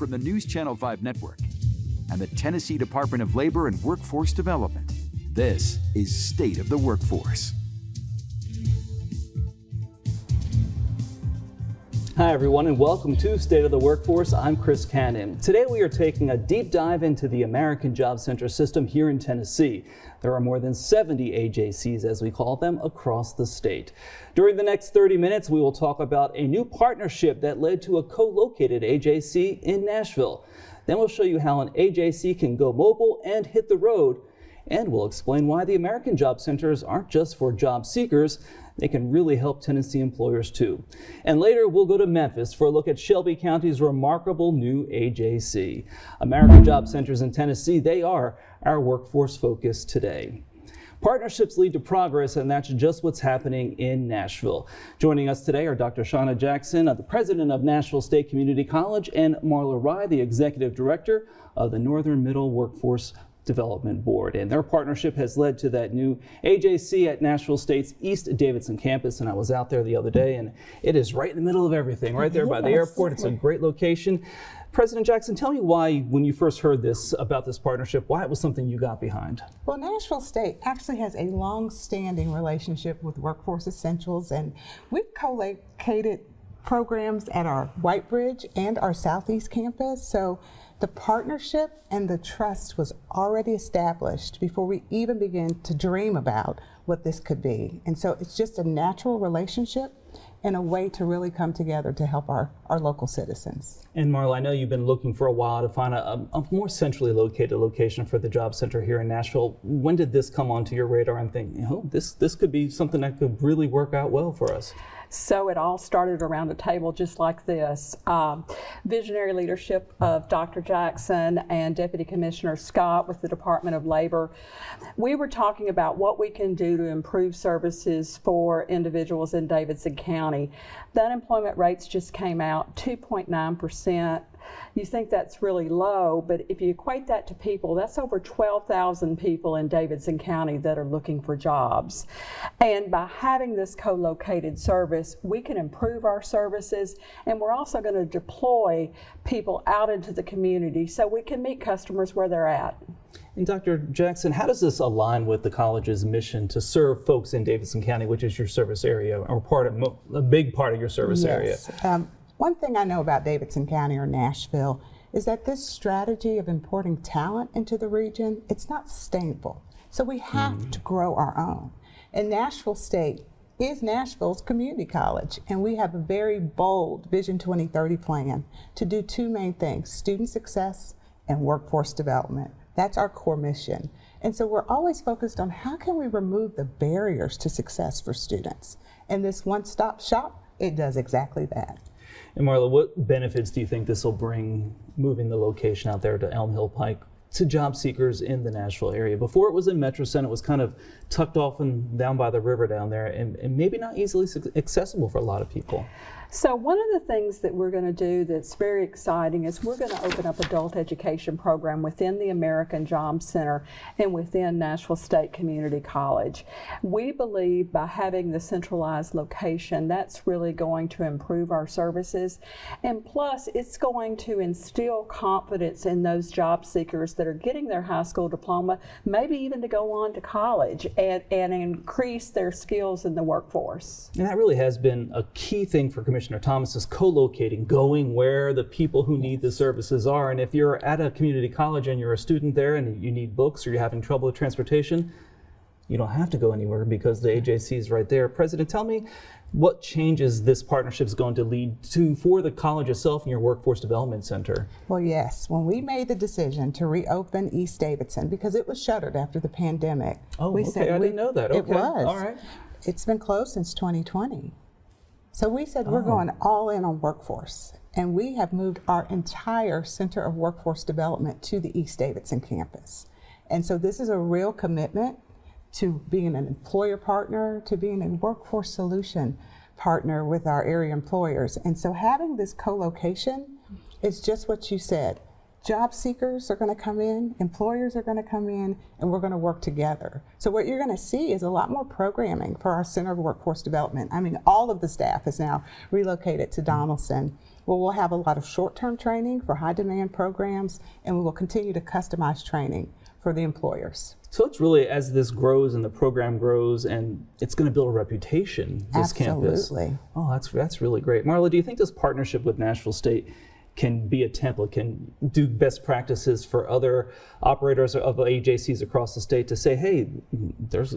from the News Channel 5 network and the Tennessee Department of Labor and Workforce Development. This is State of the Workforce. Hi everyone, and welcome to State of the Workforce. I'm Chris Cannon. Today we are taking a deep dive into the American Job Center system here in Tennessee. There are more than 70 AJCs, as we call them, across the state. During the next 30 minutes, we will talk about a new partnership that led to a co-located AJC in Nashville. Then we'll show you how an AJC can go mobile and hit the road. And we'll explain why the American Job Centers aren't just for job seekers. They can really help Tennessee employers too. And later we'll go to Memphis for a look at Shelby County's remarkable new AJC. American Job Centers in Tennessee, they are our workforce focus today. Partnerships lead to progress, and that's just what's happening in Nashville. Joining us today are Dr. Shanna Jackson, the president of Nashville State Community College, and Marla Rye, the executive director of the Northern Middle Workforce Development Board. And their partnership has led to that new AJC at Nashville State's East Davidson campus. And I was out there the other day, and it is right in the middle of everything, right there by the airport. It's a great location. President Jackson, tell me why, when you first heard about this partnership, why it was something you got behind. Well, Nashville State actually has a long-standing relationship with Workforce Essentials, and we've co-located programs at our White Bridge and our Southeast campus. So the partnership and the trust was already established before we even began to dream about what this could be. And so it's just a natural relationship and a way to really come together to help our local citizens. And Marla, I know you've been looking for a while to find a more centrally located location for the job center here in Nashville. When did this come onto your radar and think, this could be something that could really work out well for us? So it all started around a table just like this. Visionary leadership of Dr. Jackson and Deputy Commissioner Scott with the Department of Labor. We were talking about what we can do to improve services for individuals in Davidson County. The unemployment rates just came out, 2.9%. You think that's really low, but if you equate that to people, that's over 12,000 people in Davidson County that are looking for jobs. And by having this co-located service, we can improve our services, and we're also going to deploy people out into the community so we can meet customers where they're at. And Dr. Jackson, how does this align with the college's mission to serve folks in Davidson County, which is your service area, or a big part of your service area? One thing I know about Davidson County or Nashville is that this strategy of importing talent into the region, it's not sustainable. So we have to grow our own. And Nashville State is Nashville's community college, and we have a very bold Vision 2030 plan to do two main things: student success and workforce development. That's our core mission. And so we're always focused on how can we remove the barriers to success for students. And this one-stop shop, it does exactly that. And Marla, what benefits do you think this will bring, moving the location out there to Elm Hill Pike, to job seekers in the Nashville area? Before it was in Metro Center, it was kind of tucked off and down by the river down there, and maybe not easily accessible for a lot of people. So one of the things that we're going to do that's very exciting is we're going to open up adult education program within the American Job Center and within Nashville State Community College. We believe by having the centralized location, that's really going to improve our services. And plus, it's going to instill confidence in those job seekers that are getting their high school diploma, maybe even to go on to college and increase their skills in the workforce. And that really has been a key thing for Commissioner Thomas, is co-locating, going where the people who need the services are. And if you're at a community college and you're a student there and you need books or you're having trouble with transportation, you don't have to go anywhere because the AJC is right there. President, tell me what changes this partnership is going to lead to for the college itself and your Workforce Development Center. Well, yes, when we made the decision to reopen East Davidson, because it was shuttered after the pandemic. Oh, okay, I didn't know that. Okay. It was. All right. It's been closed since 2020. So we said we're going all in on workforce, and we have moved our entire Center of Workforce Development to the East Davidson campus. And so this is a real commitment to being an employer partner, to being a workforce solution partner with our area employers. And so having this co-location is just what you said. job seekers are going to come in, employers are going to come in, and we're going to work together. So what you're going to see is a lot more programming for our Center of Workforce Development. I mean, all of the staff is now relocated to Donaldson. Well, we'll have a lot of short-term training for high-demand programs, and we will continue to customize training for the employers. So it's really, as this grows and the program grows, and it's going to build a reputation, this campus. Absolutely. Oh, that's really great. Marla, do you think this partnership with Nashville State can be a template, can do best practices for other operators of AJCs across the state to say, hey, there's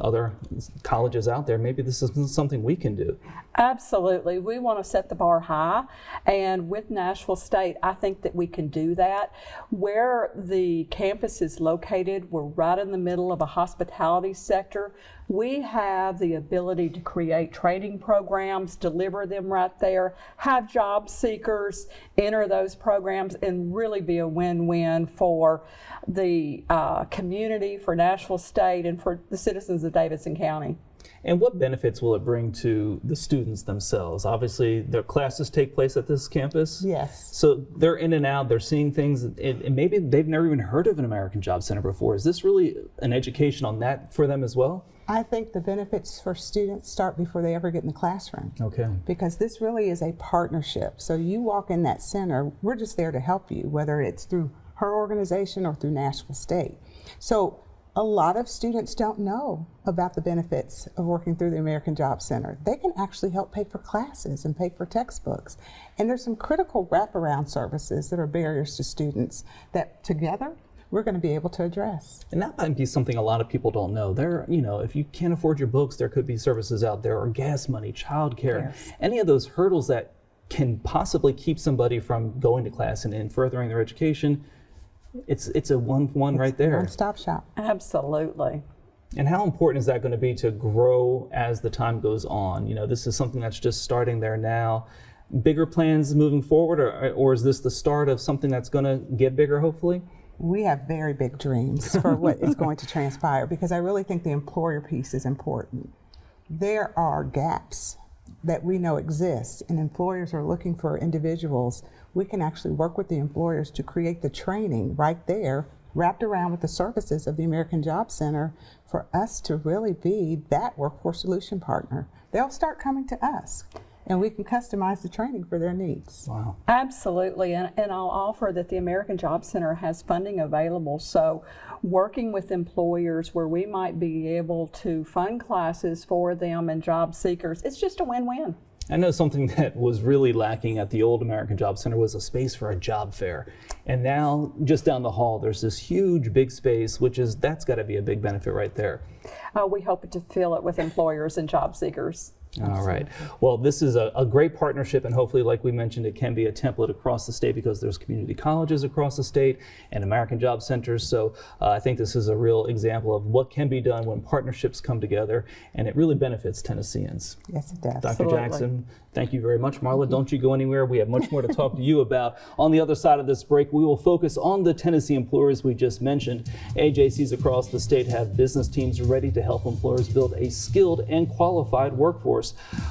other colleges out there, maybe this is something we can do? Absolutely. We want to set the bar high, and with Nashville State, I think that we can do that. Where the campus is located, we're right in the middle of a hospitality sector. We have the ability to create training programs, deliver them right there, have job seekers enter those programs, and really be a win-win for the community, for Nashville State, and for the citizens of Davidson County. And what benefits will it bring to the students themselves? Obviously, their classes take place at this campus. Yes. So they're in and out, they're seeing things, and maybe they've never even heard of an American Job Center before. Is this really an education on that for them as well? I think the benefits for students start before they ever get in the classroom. Okay. Because this really is a partnership. So you walk in that center, we're just there to help you, whether it's through her organization or through Nashville State. So a lot of students don't know about the benefits of working through the American Job Center. They can actually help pay for classes and pay for textbooks. And there's some critical wraparound services that are barriers to students that together we're going to be able to address. And that might be something a lot of people don't know. There, if you can't afford your books, there could be services out there, or gas money, childcare, Yes. any of those hurdles that can possibly keep somebody from going to class and furthering their education. It's a one right there. One-stop shop. Absolutely. And how important is that going to be to grow as the time goes on? This is something that's just starting there now. Bigger plans moving forward, or is this the start of something that's going to get bigger, hopefully? We have very big dreams for what is going to transpire, because I really think the employer piece is important. There are gaps that we know exist, and employers are looking for individuals. We can actually work with the employers to create the training right there, wrapped around with the services of the American Job Center, for us to really be that workforce solution partner. They'll start coming to us, and we can customize the training for their needs. Wow. Absolutely, and I'll offer that the American Job Center has funding available, so working with employers where we might be able to fund classes for them and job seekers, it's just a win-win. I know something that was really lacking at the old American Job Center was a space for a job fair. And now, just down the hall, there's this huge, big space, that's got to be a big benefit right there. We hope to fill it with employers and job seekers. All right. Well, this is a great partnership, and hopefully, like we mentioned, it can be a template across the state, because there's community colleges across the state and American Job Centers. So I think this is a real example of what can be done when partnerships come together, and it really benefits Tennesseans. Yes, it does. Dr. Absolutely. Jackson, thank you very much. Marla, don't you go anywhere. We have much more to talk to you about. On the other side of this break, we will focus on the Tennessee employers we just mentioned. AJCs across the state have business teams ready to help employers build a skilled and qualified workforce.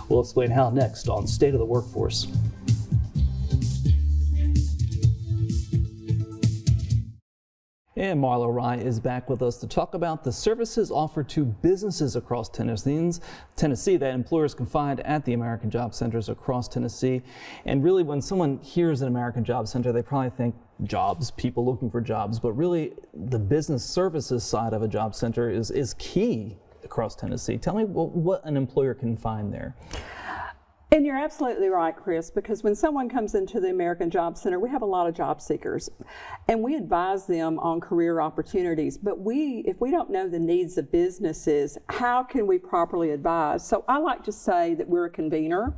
We'll explain how next on State of the Workforce. And Marla Rye is back with us to talk about the services offered to businesses across Tennessee that employers can find at the American Job Centers across Tennessee. And really, when someone hears an American Job Center, they probably think jobs, people looking for jobs, but really the business services side of a job center is key across Tennessee. Tell me what an employer can find there. And you're absolutely right, Chris, because when someone comes into the American Job Center, we have a lot of job seekers, and we advise them on career opportunities. But if we don't know the needs of businesses, how can we properly advise? So I like to say that we're a convener,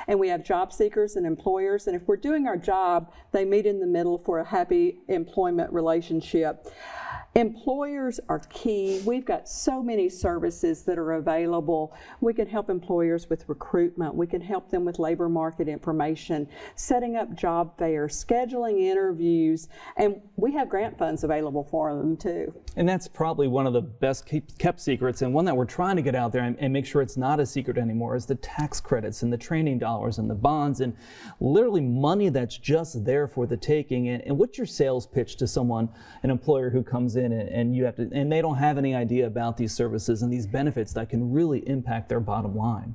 and we have job seekers and employers, and if we're doing our job, they meet in the middle for a happy employment relationship. Employers are key. We've got so many services that are available. We can help employers with recruitment. We can help them with labor market information, setting up job fairs, scheduling interviews, and we have grant funds available for them too. And that's probably one of the best kept secrets, and one that we're trying to get out there and make sure it's not a secret anymore, is the tax credits and the training dollars and the bonds and literally money that's just there for the taking. And what's your sales pitch to someone, an employer who comes in and you have to, and they don't have any idea about these services and these benefits that can really impact their bottom line?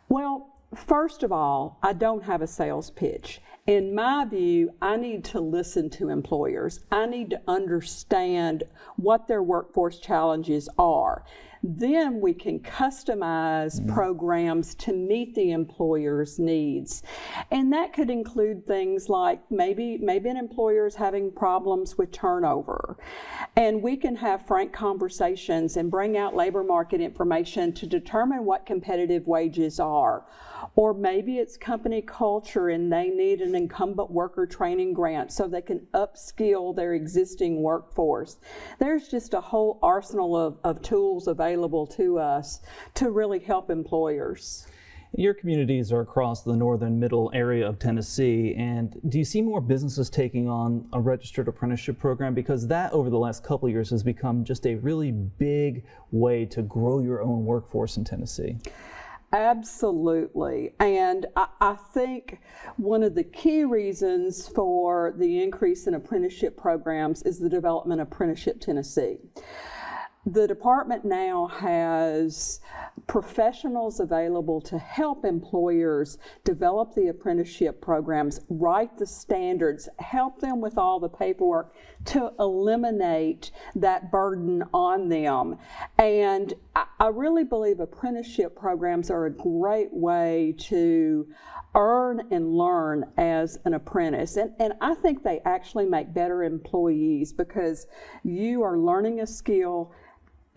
Well, first of all, I don't have a sales pitch. In my view, I need to listen to employers. I need to understand what their workforce challenges are. Then we can customize programs to meet the employer's needs. And that could include things like maybe an employer is having problems with turnover. And we can have frank conversations and bring out labor market information to determine what competitive wages are. Or maybe it's company culture and they need an incumbent worker training grant so they can upskill their existing workforce. There's just a whole arsenal of tools available to us to really help employers. Your communities are across the northern middle area of Tennessee, and do you see more businesses taking on a registered apprenticeship program? Because that over the last couple of years has become just a really big way to grow your own workforce in Tennessee. Absolutely. And I think one of the key reasons for the increase in apprenticeship programs is the development of Apprenticeship Tennessee. The department now has professionals available to help employers develop the apprenticeship programs, write the standards, help them with all the paperwork to eliminate that burden on them. And I really believe apprenticeship programs are a great way to earn and learn as an apprentice. And I think they actually make better employees because you are learning a skill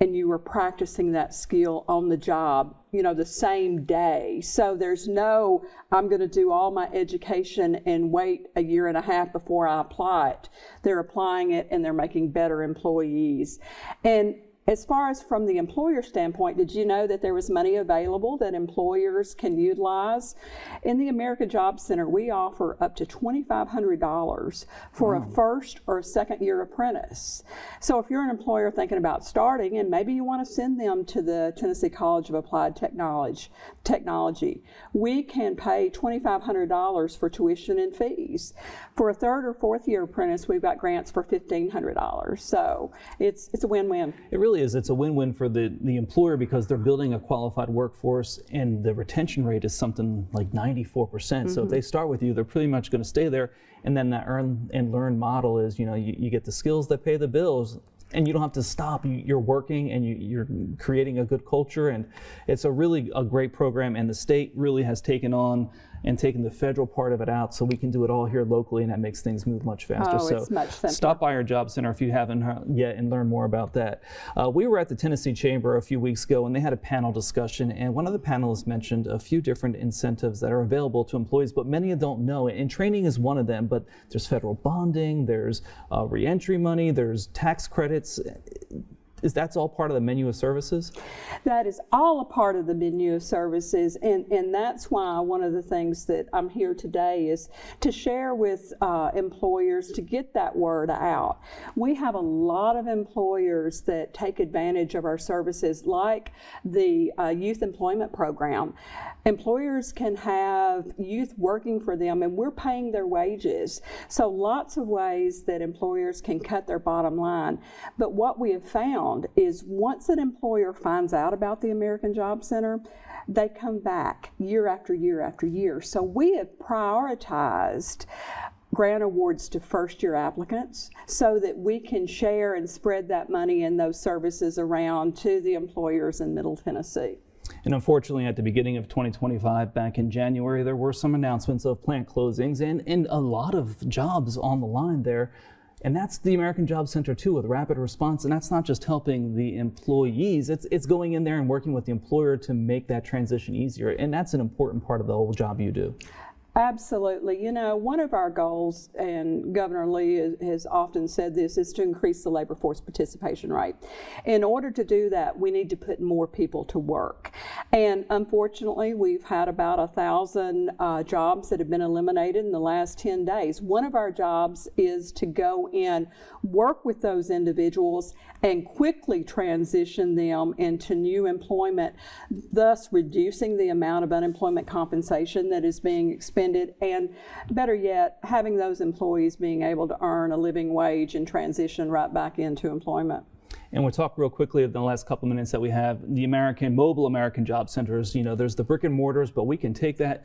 and you are practicing that skill on the job, the same day. So there's no, I'm going to do all my education and wait a year and a half before I apply it. They're applying it and they're making better employees. And as far as from the employer standpoint, did you know that there was money available that employers can utilize? In the American Job Center, we offer up to $2,500 for a first or a second year apprentice. So if you're an employer thinking about starting and maybe you want to send them to the Tennessee College of Applied Technology, we can pay $2,500 for tuition and fees. For a third or fourth year apprentice, we've got grants for $1,500. So it's a win-win. It really is. It's a win-win for the employer because they're building a qualified workforce and the retention rate is something like 94%. So if they start with you, they're pretty much going to stay there. And then that earn and learn model is, you get the skills that pay the bills and you don't have to stop. You're working and you're creating a good culture, and it's a great program, and the state really has taken on and taken the federal part of it out so we can do it all here locally, and that makes things move much faster. Oh, it's much simpler. Stop by our job center if you haven't yet and learn more about that. We were at the Tennessee Chamber a few weeks ago and they had a panel discussion, and one of the panelists mentioned a few different incentives that are available to employees, but many don't know, and training is one of them. But there's federal bonding, there's reentry money, there's tax credits. That's all part of the menu of services? That is all a part of the menu of services, and that's why one of the things that I'm here today is to share with employers to get that word out. We have a lot of employers that take advantage of our services, like the youth employment program. Employers can have youth working for them and we're paying their wages. So lots of ways that employers can cut their bottom line. But what we have found is once an employer finds out about the American Job Center, they come back year after year after year. So we have prioritized grant awards to first-year applicants so that we can share and spread that money and those services around to the employers in Middle Tennessee. And unfortunately, at the beginning of 2025, back in January, there were some announcements of plant closings and a lot of jobs on the line there. And that's the American Job Center too, with rapid response. And that's not just helping the employees, it's going in there and working with the employer to make that transition easier. And that's an important part of the whole job you do. Absolutely. One of our goals, and Governor Lee has often said this, is to increase the labor force participation rate. In order to do that, we need to put more people to work. And unfortunately, we've had about 1,000 jobs that have been eliminated in the last 10 days. One of our jobs is to go in, work with those individuals, and quickly transition them into new employment, thus reducing the amount of unemployment compensation that is being expended, and better yet, having those employees being able to earn a living wage and transition right back into employment. And we'll talk real quickly in the last couple minutes that we have the mobile American Job Centers. There's the brick and mortars, but we can take that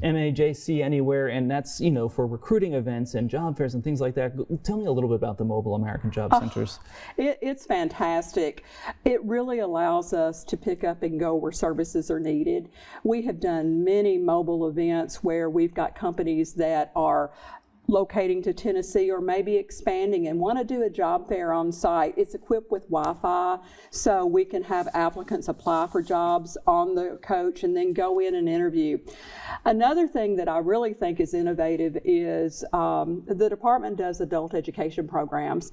MAJC anywhere, and that's, for recruiting events and job fairs and things like that. Tell me a little bit about the mobile American Job Centers. It's fantastic. It really allows us to pick up and go where services are needed. We have done many mobile events where we've got companies that are locating to Tennessee or maybe expanding and want to do a job fair on site. It's equipped with Wi-Fi, so we can have applicants apply for jobs on the coach and then go in and interview. Another thing that I really think is innovative is the department does adult education programs,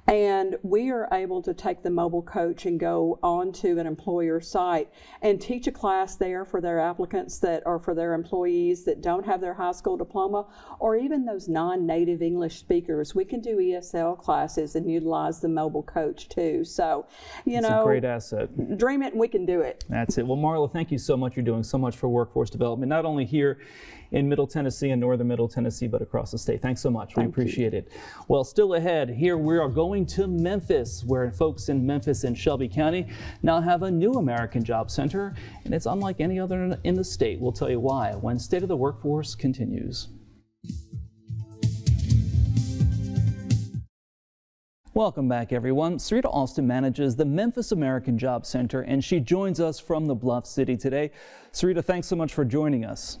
and we are able to take the mobile coach and go onto an employer site and teach a class there for their applicants that are for their employees that don't have their high school diploma, or even those non-native English speakers. We can do ESL classes and utilize the mobile coach too. So, it's a great asset. Dream it and we can do it. That's it. Well, Marla, thank you so much. You're doing so much for workforce development, not only here in Middle Tennessee and northern Middle Tennessee, but across the state. Thanks so much. We appreciate it. Well, still ahead, here we are going to Memphis, where folks in Memphis and Shelby County now have a new American Job Center, and it's unlike any other in the state. We'll tell you why when State of the Workforce continues. Welcome back, everyone. Sarita Allen manages the Memphis American Job Center, and she joins us from the Bluff City today. Sarita, thanks so much for joining us.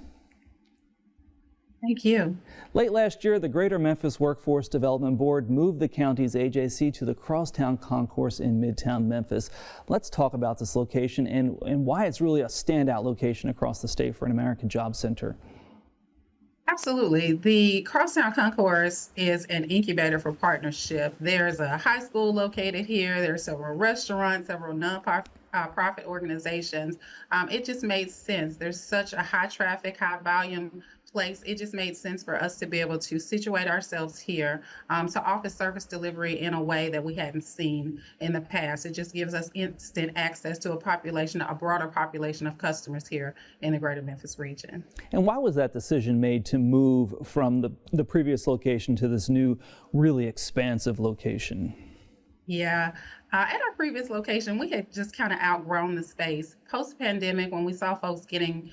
Thank you. Late last year, the Greater Memphis Workforce Development Board moved the county's AJC to the Crosstown Concourse in Midtown Memphis. Let's talk about this location and why it's really a standout location across the state for an American Job Center. Absolutely. The Crosstown Concourse is an incubator for partnership. There's a high school located here. There are several restaurants, several nonprofit organizations. It just made sense. There's such a high traffic, high volume place. It just made sense for us to be able to situate ourselves here to offer service delivery in a way that we hadn't seen in the past. It just gives us instant access to a broader population of customers here in the greater Memphis region. And why was that decision made to move from the previous location to this new, really expansive location? Yeah. At our previous location, we had just kind of outgrown the space. Post-pandemic, when we saw folks getting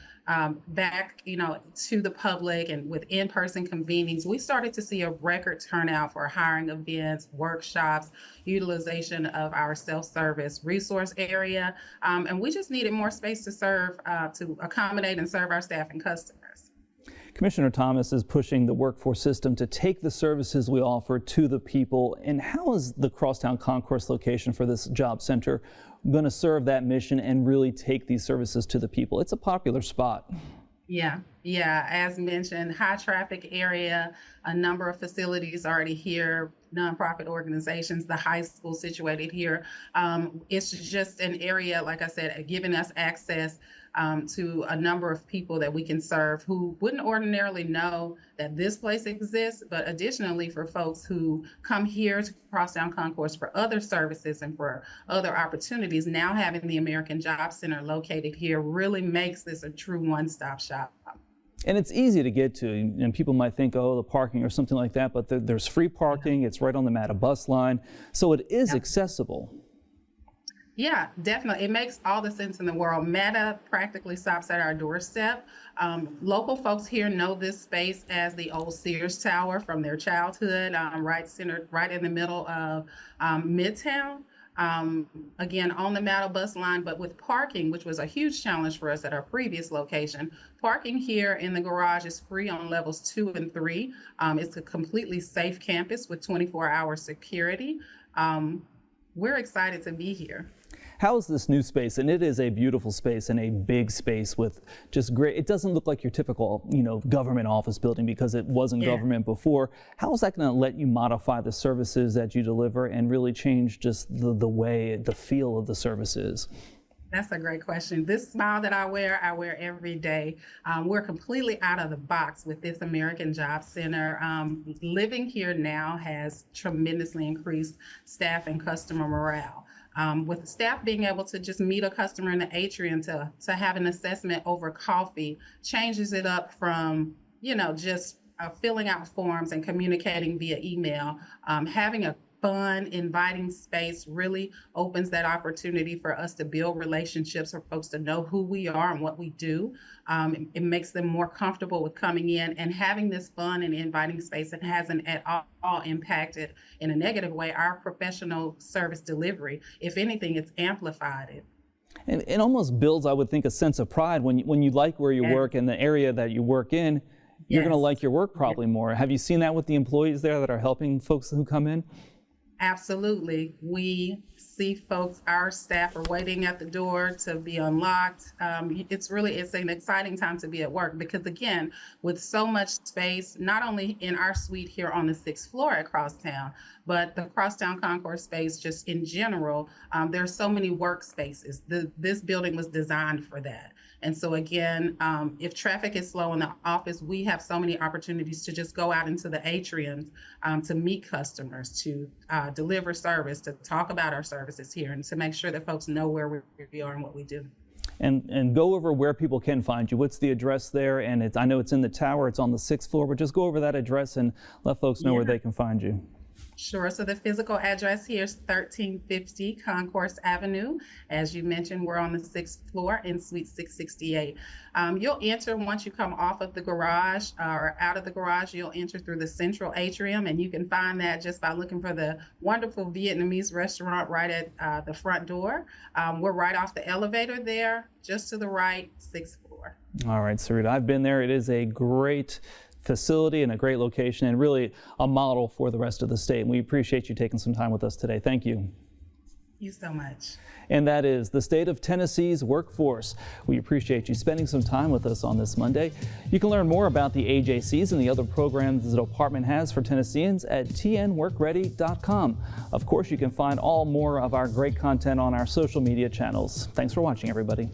back, to the public and with in-person convenings, we started to see a record turnout for hiring events, workshops, utilization of our self-service resource area. And we just needed more space to to accommodate and serve our staff and customers. Commissioner Thomas is pushing the workforce system to take the services we offer to the people. And how is the Crosstown Concourse location for this job center going to serve that mission and really take these services to the people? It's a popular spot. Yeah. As mentioned, high traffic area, a number of facilities already here, nonprofit organizations, the high school situated here. It's just an area, like I said, giving us access to a number of people that we can serve who wouldn't ordinarily know that this place exists, but additionally for folks who come here to Crosstown Concourse for other services and for other opportunities, now having the American Job Center located here really makes this a true one-stop shop. And it's easy to get to, and people might think, oh, the parking or something like that, but there's free parking. It's right on the MATA bus line, so it is accessible. Yeah, definitely. It makes all the sense in the world. MATA practically stops at our doorstep. Local folks here know this space as the old Sears Tower from their childhood, right in the middle of Midtown. Again, on the MATA bus line, but with parking, which was a huge challenge for us at our previous location. Parking here in the garage is free on levels 2 and 3. It's a completely safe campus with 24-hour security. We're excited to be here. How is this new space? And it is a beautiful space and a big space with just great, it doesn't look like your typical, government office building because it wasn't government before. How is that going to let you modify the services that you deliver and really change just the way, the feel of the services? That's a great question. This smile that I wear every day. We're completely out of the box with this American Job Center. Living here now has tremendously increased staff and customer morale. With staff being able to just meet a customer in the atrium to have an assessment over coffee changes it up from, just filling out forms and communicating via email. Having a fun, inviting space really opens that opportunity for us to build relationships, for folks to know who we are and what we do. It makes them more comfortable with coming in, and having this fun and inviting space. It hasn't at all impacted in a negative way our professional service delivery. If anything, it's amplified it. And it almost builds, I would think, a sense of pride when you like where you work and the area that you work in. You're going to like your work probably more. Have you seen that with the employees there that are helping folks who come in? Absolutely. We see folks, our staff are waiting at the door to be unlocked. It's an exciting time to be at work because, again, with so much space, not only in our suite here on the 6th floor at Crosstown, but the Crosstown Concourse space just in general, there's so many workspaces. This building was designed for that. And so again, if traffic is slow in the office, we have so many opportunities to just go out into the atriums to meet customers, to deliver service, to talk about our services here, and to make sure that folks know where we are and what we do. And go over where people can find you. What's the address there? And I know it's in the tower, it's on the 6th floor, but just go over that address and let folks know where they can find you. Sure. So the physical address here is 1350 Concourse Avenue. As you mentioned, we're on the 6th floor in Suite 668. You'll enter once you come off of the garage or out of the garage. You'll enter through the central atrium, and you can find that just by looking for the wonderful Vietnamese restaurant right at the front door. We're right off the elevator there, just to the right, 6th floor. All right, Sarita, I've been there. It is a great facility and a great location and really a model for the rest of the state. And we appreciate you taking some time with us today. Thank you. Thank you so much. And that is the state of Tennessee's workforce. We appreciate you spending some time with us on this Monday. You can learn more about the AJCs and the other programs the department has for Tennesseans at tnworkready.com. Of course, you can find all more of our great content on our social media channels. Thanks for watching, everybody.